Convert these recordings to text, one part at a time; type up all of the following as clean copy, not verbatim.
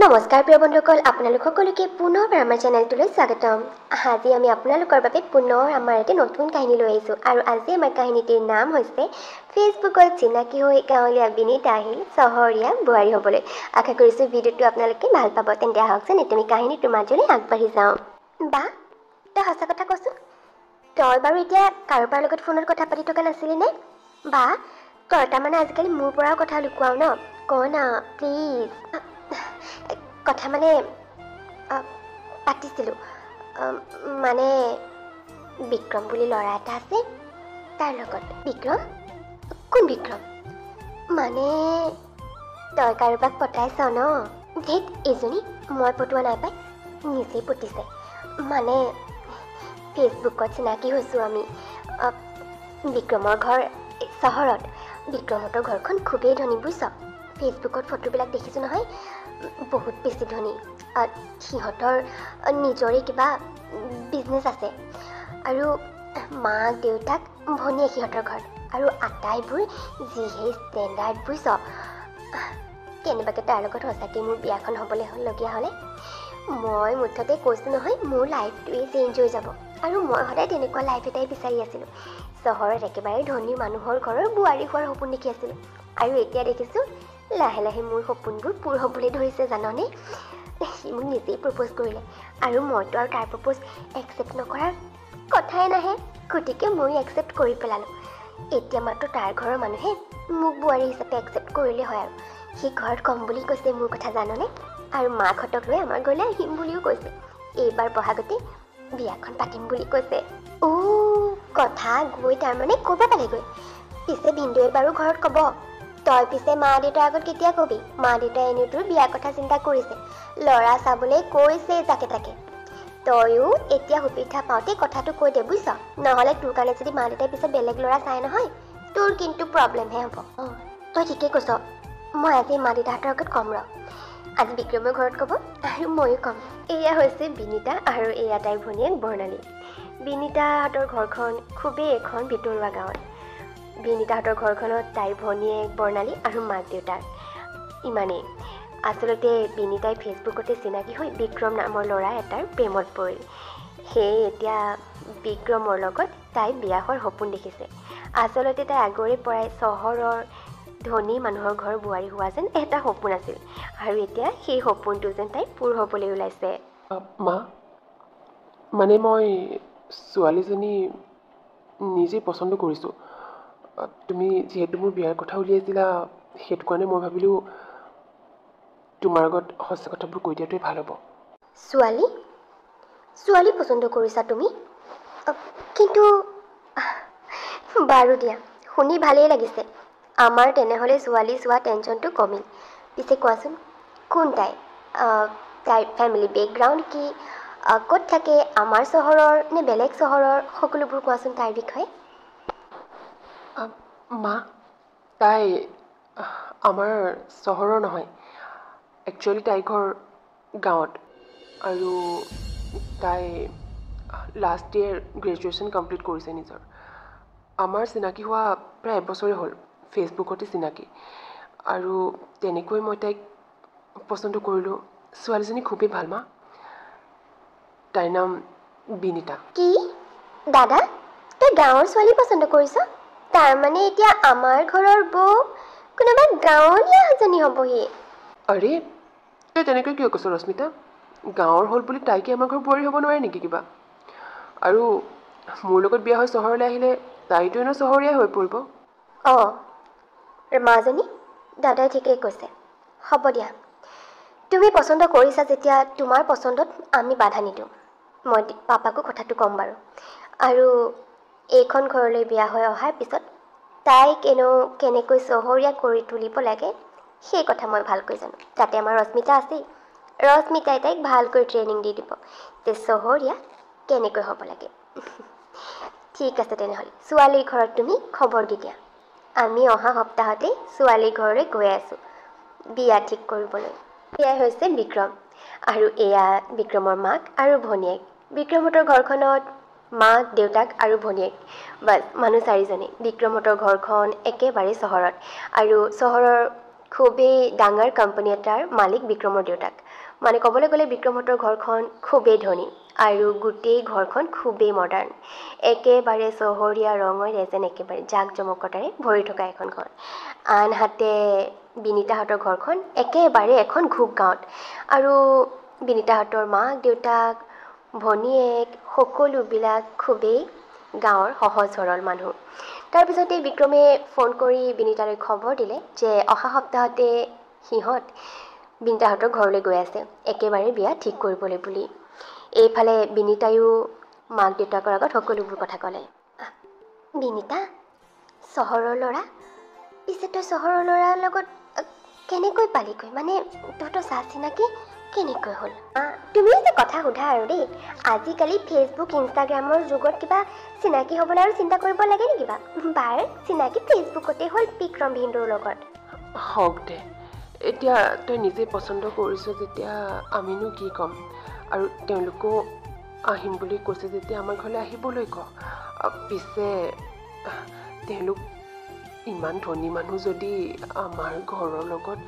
নমস্কাৰ প্ৰিয় বন্ধুসকল, আপোনালোক সকলোকে পুনৰ আমাৰ চেনেলটোলৈ স্বাগতম। আজি আমি আপোনালোকৰ বাবে পুনৰ আমাৰ এটা নতুন কাহিনী লৈ আহিছোঁ আৰু আজি আমাৰ কাহিনীটিৰ নাম হৈছে ফেচবুকত চিনাকি হৈ গাঁৱলীয়া বিনীতা আহিল চহৰীয়া বোৱাৰী হ'বলৈ। আশা কৰিছোঁ ভিডিঅ'টো আপোনালোকে ভাল পাব। তেন্তে আহকচোন এতিয়া আমি কাহিনীটোৰ মাজলৈ আগবাঢ়ি যাওঁ। বা তই সঁচা কথা কচোন, তই বাৰু এতিয়া কাৰোবাৰ লগত ফোনত কথা পাতি থকা নাছিলি নে? বা তই তাৰমানে আজিকালি মোৰ পৰাও কথা লুকুৱাও ন? ক না প্লিজ। কথা মানে পাতিছিলোঁ, মানে বিক্ৰম বুলি ল'ৰা এটা আছে, তাৰ লগত। বিক্ৰম? কোন বিক্ৰম? মানে তই কাৰোবাক পতাইছ ন? ধেত, এইজনী মই পটোৱা নাই পাই, নিজেই পতিছে। মানে ফেচবুকত চিনাকি হৈছোঁ আমি। বিক্ৰমৰ ঘৰ চহৰত। বিক্ৰমহঁতৰ ঘৰখন খুবেই ধনী বুজিছ। ফেচবুকত ফটোবিলাক দেখিছোঁ নহয়, বহুত বেছি ধনী। সিহঁতৰ নিজৰে কিবা বিজনেছ আছে আৰু মাক দেউতাক ভনীয়ে সিহঁতৰ ঘৰত, আৰু আটাইবোৰ যিহে ষ্টেণ্ডাৰ্ড বুজিছ। কেনেবাকৈ তাৰ লগত সঁচাকৈ মোৰ বিয়াখন হ'বলৈ লগীয়া হ'লে মই মুঠতে কৈছোঁ নহয়, মোৰ লাইফটোৱেই চেঞ্জ হৈ যাব। আৰু মই সদায় তেনেকুৱা লাইফ এটাই বিচাৰি আছিলোঁ। চহৰত একেবাৰে ধনী মানুহৰ ঘৰৰ বোৱাৰী হোৱাৰ সপোন দেখি আছিলোঁ, আৰু এতিয়া দেখিছোঁ লাহে লাহে মোৰ সপোনবোৰ পূৰ হ'বলৈ ধৰিছে জাননে। সি মোক নিজেই প্ৰপ'জ কৰিলে, আৰু মইতো আৰু তাৰ প্ৰপ'জ একচেপ্ট নকৰাৰ কথাই নাহে। গতিকে ময়ো একচেপ্ট কৰি পেলালোঁ। এতিয়া মাত্ৰ তাৰ ঘৰৰ মানুহে মোক বোৱাৰী হিচাপে একচেপ্ট কৰিলে হয়। আৰু সি ঘৰত ক'ম বুলি কৈছে মোৰ কথা জাননে, আৰু মাকহঁতক লৈ আমাৰ ঘৰলৈ আহিম বুলিও কৈছে। এইবাৰ বহাগতে বিয়াখন পাতিম বুলি কৈছে। কথা গৈ তাৰমানে ক'ব পালেগৈ। পিছে ভিনদেউৱে বাৰু ঘৰত ক'ব? তই পিছে মা দেউতাৰ আগত কেতিয়া কবি? মা দেউতাই এনেও তোৰ বিয়াৰ কথা চিন্তা কৰিছে, ল'ৰা চাবলৈ কৈছে যাকে তাকে। তয়ো এতিয়া সুবিধা পাওঁতে কথাটো কৈ দে বুজিছ, নহ'লে তোৰ কাৰণে যদি মা দেউতাই পিছত বেলেগ ল'ৰা চাই নহয়, তোৰ কিন্তু প্ৰব্লেমহে হ'ব। তই ঠিকেই কৈছ, মই আজি মা দেউতাহঁতৰ আগত ক'ম ৰ। আজি বিক্ৰমৰ ঘৰত ক'ব আৰু ময়ো ক'ম। এয়া হৈছে বিনীতা আৰু এয়া তাইৰ ভনীয়েক বৰ্ণালী। বিনীতাহঁতৰ ঘৰখন খুবেই এখন ভিতৰুৱা গাঁৱত। বিনীতাহঁতৰ ঘৰখনত তাইৰ ভনীয়েক বৰ্ণালী আৰু মাক দেউতাক, ইমানেই। আচলতে বিনীতাই ফেচবুকতে চিনাকি হৈ বিক্ৰম নামৰ ল'ৰা এটাৰ প্ৰেমত পৰিল। সেয়ে এতিয়া বিক্ৰমৰ লগত তাই বিয়া হোৱাৰ সপোন দেখিছে। আচলতে তাই আগৰে পৰাই চহৰৰ ধনী মানুহৰ ঘৰৰ বোৱাৰী হোৱা যেন এটা সপোন আছিল, আৰু এতিয়া সেই সপোনটো যেন তাই পূৰ হ'বলৈ ওলাইছে। মা, মানে মই ছোৱালীজনী নিজেই পচন্দ কৰিছোঁ। তুমি যিহেতু মোৰ বিয়াৰ কথা উলিয়াইছিলা, সেইটো কাৰণে মই ভাবিলোঁ তোমাৰ আগত সঁচা কথাবোৰ কৈ দিয়াটোৱে ভাল হ'ব। ছোৱালী পচন্দ কৰিছা তুমি? কিন্তু বাৰু দিয়া, শুনি ভালেই লাগিছে। আমাৰ তেনেহ'লে ছোৱালী চোৱা টেনশ্যনটো কমিল। পিছে কোৱাচোন, কোন তাই? তাইৰ ফেমিলি বেকগ্ৰাউণ্ড কি? ক'ত থাকে? আমাৰ চহৰৰ নে বেলেগ চহৰৰ? সকলোবোৰ কোৱাচোন তাইৰ বিষয়ে। মা, তাই আমাৰ চহৰৰ নহয়। একচুৱেলি তাইৰ ঘৰ গাঁৱত, আৰু তাই লাষ্ট ইয়েৰ গ্ৰেজুৱেশ্যন কমপ্লিট কৰিছে নিজৰ। আমাৰ চিনাকি হোৱা প্ৰায় এবছৰেই হ'ল, ফেচবুকতে চিনাকি। আৰু তেনেকৈ মই তাইক পচন্দ কৰিলোঁ। ছোৱালীজনী খুবেই ভাল মা। তাইৰ নাম বিনীতা। কি দাদা, তই গাঁৱৰ ছোৱালী পচন্দ কৰিছ? তাৰমানে এতিয়া আমাৰ ঘৰৰ বৌ কোনোবা গাঁৱলীয়া এজনী হ'বহি। আৰে, তই তেনেকৈ কিয় কৈছ ৰশ্মিতা? গাঁৱৰ হ'ল বুলি তাইকে আমাৰ ঘৰ বোৱাৰী হ'ব নোৱাৰে নেকি কিবা? আৰু মোৰ লগত বিয়া হৈ চহৰলৈ আহিলে তাইতো এনেও চহৰীয়াই হৈ পৰিব। মাজনী, দাদাই ঠিকেই কৈছে। হ'ব দিয়া, তুমি পচন্দ কৰিছা যেতিয়া তোমাৰ পচন্দত আমি বাধা নিদিওঁ। মই পাপাকো কথাটো ক'ম বাৰু। আৰু এইখন ঘৰলৈ বিয়া হৈ অহাৰ পিছত তাইক কেনেকৈ চহৰীয়া কৰি তুলিব লাগে সেই কথা মই ভালকৈ জানো। তাতে আমাৰ ৰশ্মিতা আছেই। ৰশ্মিতাই তাইক ভালকৈ ট্ৰেইনিং দি দিব যে চহৰীয়া কেনেকৈ হ'ব লাগে। ঠিক আছে তেনেহ'লে, ছোৱালীৰ ঘৰত তুমি খবৰ দি দিয়া। আমি অহা সপ্তাহতেই ছোৱালীৰ ঘৰলৈ গৈ আছোঁ বিয়া ঠিক কৰিবলৈ। এয়াই হৈছে বিক্ৰম, আৰু এয়া বিক্ৰমৰ মাক আৰু ভনীয়েক। বিক্ৰমহঁতৰ ঘৰখনত মাক দেউতাক আৰু ভনীয়েক, বাছ মানুহ 4জনেই। বিক্ৰমহঁতৰ ঘৰখন একেবাৰে চহৰত, আৰু চহৰৰ খুবেই ডাঙৰ কোম্পানী এটাৰ মালিক বিক্ৰমৰ দেউতাক। মানে ক'বলৈ গ'লে বিক্ৰমহঁতৰ ঘৰখন খুবেই ধনী আৰু গোটেই ঘৰখন খুবেই মডাৰ্ণ। একেবাৰে চহৰীয়া ৰঙেৰে যেন একেবাৰে জাক জমকতাৰে ভৰি থকা এখন ঘৰ। আনহাতে বিনীতাহঁতৰ ঘৰখন একেবাৰে এখন ঘূপ গাঁৱত। আৰু বিনীতাহঁতৰ মাক দেউতাক ভনীয়েক সকলোবিলাক খুবেই গাঁৱৰ সহজ সৰল মানুহ। তাৰপিছতে বিক্ৰমে ফোন কৰি বিনীতালৈ খবৰ দিলে যে অহা সপ্তাহতে সিহঁত বিনীতাহঁতৰ ঘৰলৈ গৈ আছে একেবাৰে বিয়া ঠিক কৰিবলৈ বুলি। এইফালে বিনীতায়ো মাক দেউতাকৰ আগত সকলোবোৰ কথা ক'লে। বিনীতা, চহৰৰ ল'ৰা? পিছে তই চহৰৰ ল'ৰাৰ লগত কেনেকৈ পালিগৈ? মানে তহঁতৰ চা চিনাকি কেনেকৈ হ'ল? তুমিও যে কথা সোধা আৰু দেই। আজিকালি ফেচবুক ইনষ্টাগ্ৰামৰ যুগত কিবা চিনাকি হ'বলৈ আৰু চিন্তা কৰিব লাগে নে কিবা? বাৰ চিনাকি ফেচবুকতে হ'ল বিক্ৰম ভিনদেউৰ লগত। হওক দে, এতিয়া তই নিজে পচন্দ কৰিছ যেতিয়া আমিনো কি ক'ম। আৰু তেওঁলোকেও আহিম বুলি কৈছে যেতিয়া আমাৰ ঘৰলৈ আহিবলৈ ক। পিছে তেওঁলোক ইমান ধনী মানুহ যদি আমাৰ ঘৰৰ লগত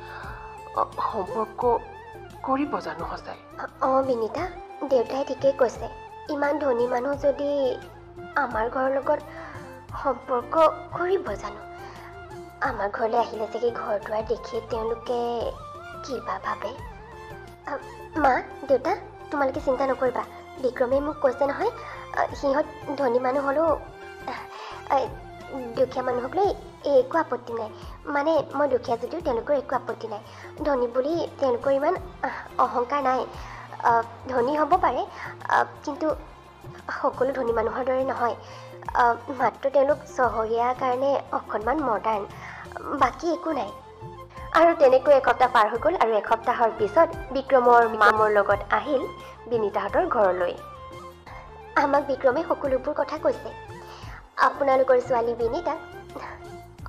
সম্পৰ্ক কৰিব জানো সঁচাই? বিনীতা, দেউতাই ঠিকেই কৈছে। ইমান ধনী মানুহ যদি আমাৰ ঘৰৰ লগত সম্পৰ্ক কৰিব জানো? আমাৰ ঘৰলৈ আহিলে চাগে ঘৰ দুৱাৰ দেখি তেওঁলোকে কিবা ভাবে। মা দেউতা, তোমালোকে চিন্তা নকৰিবা। বিক্ৰমে মোক কৈছে নহয়, সিহঁত ধনী মানুহ হ'লেও দুখীয়া মানুহক লৈ একো আপত্তি নাই। মানে মই দুখীয়া যদিও তেওঁলোকৰ একো আপত্তি নাই। ধনী বুলি তেওঁলোকৰ ইমান অহংকাৰ নাই। ধনী হ'ব পাৰে, কিন্তু সকলো ধনী মানুহৰ দৰে নহয়। মাত্ৰ তেওঁলোক চহৰীয়া কাৰণে অকণমান মডাৰ্ণ, বাকী একো নাই। আৰু তেনেকৈ এসপ্তাহ পাৰ হৈ গ'ল আৰু এসপ্তাহৰ পিছত বিক্ৰমৰ লগত আহিল বিনীতাহঁতৰ ঘৰলৈ। আমাক বিক্ৰমে সকলোবোৰ কথা কৈছে। আপোনালোকৰ ছোৱালী বিনীতাক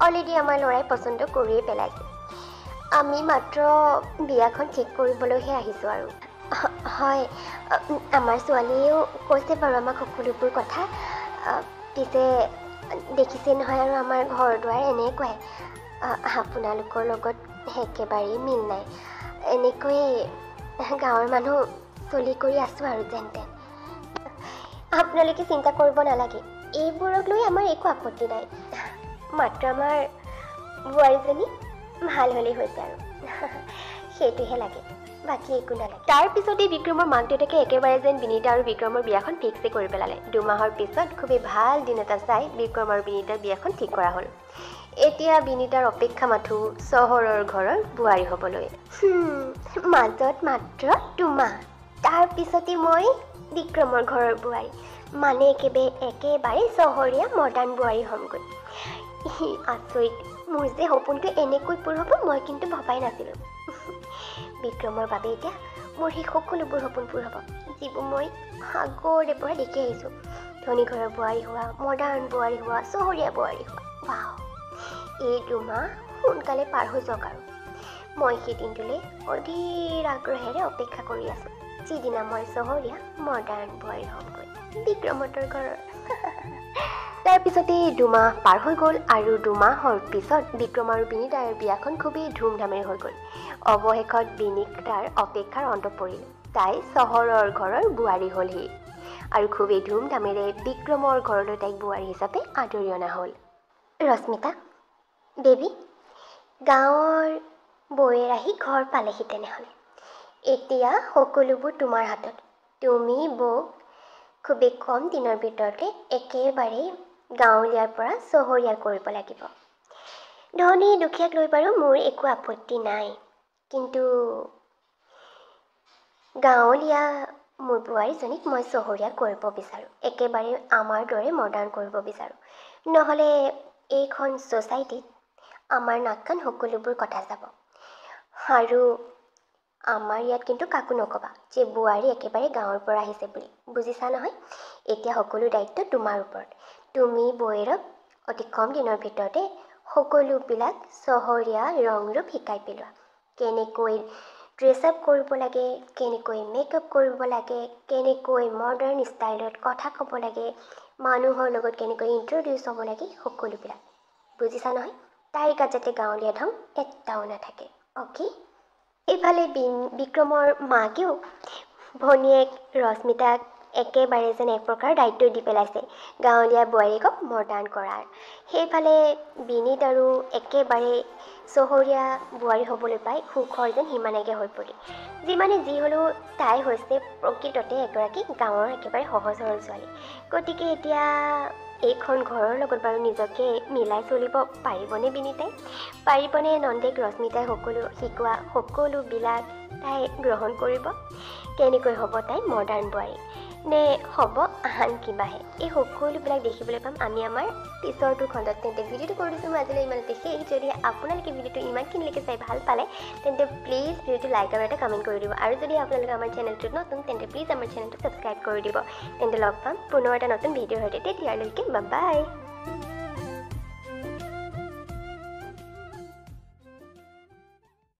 অলৰেডি আমাৰ ল'ৰাই পচন্দ কৰিয়ে পেলাইছে। আমি মাত্ৰ বিয়াখন ঠিক কৰিবলৈহে আহিছোঁ আৰু। হয়, আমাৰ ছোৱালীয়েও কৈছে বাৰু আমাক সকলোবোৰ কথা। পিছে দেখিছে নহয় আৰু আমাৰ ঘৰ দুৱাৰ এনেকুৱাই। আপোনালোকৰ লগত একেবাৰেই মিল নাই। এনেকৈয়ে গাঁৱৰ মানুহ চলি কৰি আছোঁ আৰু যেন তেন। আপোনালোকে চিন্তা কৰিব নালাগে, এইবোৰক লৈ আমাৰ একো আপত্তি নাই। মাত্ৰ আমাৰ বোৱাৰীজনী ভাল হ'লেই হৈছে আৰু সেইটোহে লাগে, বাকী একো নালাগে। তাৰপিছতেই বিক্ৰমৰ মাক দেউতাকে একেবাৰে যেন বিনীতা আৰু বিক্ৰমৰ বিয়াখন ফিক্সে কৰি পেলালে। 2 মাহৰ পিছত খুবেই ভাল দিন এটা চাই বিক্ৰম আৰু বিনীতাৰ বিয়াখন ঠিক কৰা হ'ল। এতিয়া বিনীতাৰ অপেক্ষা মাথো চহৰৰ ঘৰৰ বোৱাৰী হ'বলৈ। মাজত মাত্ৰ 2 মাহ, তাৰপিছতে মই বিক্ৰমৰ ঘৰৰ বোৱাৰী। মানে একেবাৰে চহৰীয়া মডাৰ্ণ বোৱাৰী হ'মগৈ। আচৰিত, মোৰ যে সপোনটো এনেকৈ পূৰ হ'ব মই কিন্তু ভবাই নাছিলোঁ। বিক্ৰমৰ বাবে এতিয়া মোৰ সেই সকলোবোৰ সপোন পূৰ হ'ব, যিবোৰ মই আগৰে পৰা দেখি আহিছোঁ। ধনী ঘৰৰ বোৱাৰী হোৱা, মডাৰ্ণ বোৱাৰী হোৱা, চহৰীয়া বোৱাৰী হোৱা। ৱাও, এই 2 মাহ সোনকালে পাৰ হৈ যাওক আৰু মই সেই দিনটোলৈ অধীৰ আগ্ৰহেৰে অপেক্ষা কৰি আছোঁ, যিদিনা মই চহৰীয়া মডাৰ্ণ বোৱাৰী হ'মগৈ বিক্ৰমহঁতৰ ঘৰৰ। তাৰপিছতে 2 মাহ পাৰ হৈ গ'ল আৰু 2 মাহৰ পিছত বিক্ৰম আৰু বিনীতাৰ বিয়াখন খুবেই ধুমধামেৰে হৈ গ'ল। অৱশেষত বিনীতাৰ অপেক্ষাৰ অন্ত পৰিল। তাই চহৰৰ ঘৰৰ বোৱাৰী হ'লহি আৰু খুবেই ধুমধামেৰে বিক্ৰমৰ ঘৰলৈ তাইক বোৱাৰী হিচাপে আদৰি অনা হ'ল। ৰশ্মিতা, বেবী, গাঁৱৰ বৌয়ে আহি ঘৰ পালেহি তেনেহ'লে। এতিয়া সকলোবোৰ তোমাৰ হাতত। তুমি বৌক খুবেই কম দিনৰ ভিতৰতে একেবাৰেই গাঁৱলীয়াৰ পৰা চহৰীয়া কৰিব লাগিব। ধনী দুখীয়াক লৈ বাৰু মোৰ একো আপত্তি নাই, কিন্তু গাঁৱলীয়া মোৰ বোৱাৰীজনীক মই চহৰীয়া কৰিব বিচাৰোঁ। একেবাৰে আমাৰ দৰে মডাৰ্ণ কৰিব বিচাৰোঁ। নহ'লে এইখন ছ'চাইটিত আমাৰ নাক কাণ সকলোবোৰ কটা যাব। আৰু আমাৰ ইয়াত কিন্তু কাকো নক'বা যে বোৱাৰী একেবাৰে গাঁৱৰ পৰা আহিছে বুলি। বুজিছা নহয়? এতিয়া সকলো দায়িত্ব তোমাৰ ওপৰত। তুমি বৌয়েৰক অতি কম দিনৰ ভিতৰতে সকলোবিলাক চহৰীয়া ৰং ৰূপ শিকাই পেলোৱা। কেনেকৈ ড্ৰেছ আপ কৰিব লাগে, কেনেকৈ মেকআপ কৰিব লাগে, কেনেকৈ মডাৰ্ণ ষ্টাইলত কথা ক'ব লাগে, মানুহৰ লগত কেনেকৈ ইণ্ট্ৰডিউচ হ'ব লাগে, সকলোবিলাক। বুজিছা নহয়? তাইৰ গাত যাতে গাঁৱলীয়া ঢং এটাও নাথাকে। অ'কে? এইফালে বিক্ৰমৰ মাকেও ভনীয়েক ৰশ্মিতাক একেবাৰে যেন এক প্ৰকাৰ দায়িত্ব দি পেলাইছে গাঁৱলীয়া বোৱাৰীকক মডাৰ্ণ কৰাৰ। সেইফালে বিনীত আৰু একেবাৰে চহৰীয়া বোৱাৰী হ'বলৈ পাই সুখৰ যেন সীমা নাইকিয়া হৈ পৰিল। যিমানে যি হ'লেও তাই হৈছে প্ৰকৃততে এগৰাকী গাঁৱৰ একেবাৰে সহজ সৰল ছোৱালী। গতিকে এতিয়া এইখন ঘৰৰ লগত বাৰু নিজকে মিলাই চলিব পাৰিবনে বিনীতাই? পাৰিবনে নন্দেক ৰশ্মিতাই শিকোৱা সকলোবিলাক তাই গ্ৰহণ কৰিব? কেনেকৈ হ'ব তাই মডাৰ্ণ বোৱাৰী? নে হ'ব আন কিবাহে? এই সকলোবিলাক দেখিবলৈ পাম আমি আমাৰ পিছৰটো খণ্ডত। তেন্তে ভিডিঅ'টো কৰি দিছোঁ মই আজিলৈ ইমানতে শেষ। যদি আপোনালোকে ভিডিঅ'টো ইমানখিনিলৈকে চাই ভাল পালে তেন্তে প্লিজ ভিডিঅ'টো লাইক আৰু এটা কমেণ্ট কৰি দিব। আৰু যদি আপোনালোকে আমাৰ চেনেলটোত নতুন তেন্তে প্লিজ আমাৰ চেনেলটো ছাবস্ক্ৰাইব কৰি দিব। তেন্তে লগ পাম পুনৰ এটা নতুন ভিডিঅ'ৰ সৈতে। তেতিয়ালৈকে বাই।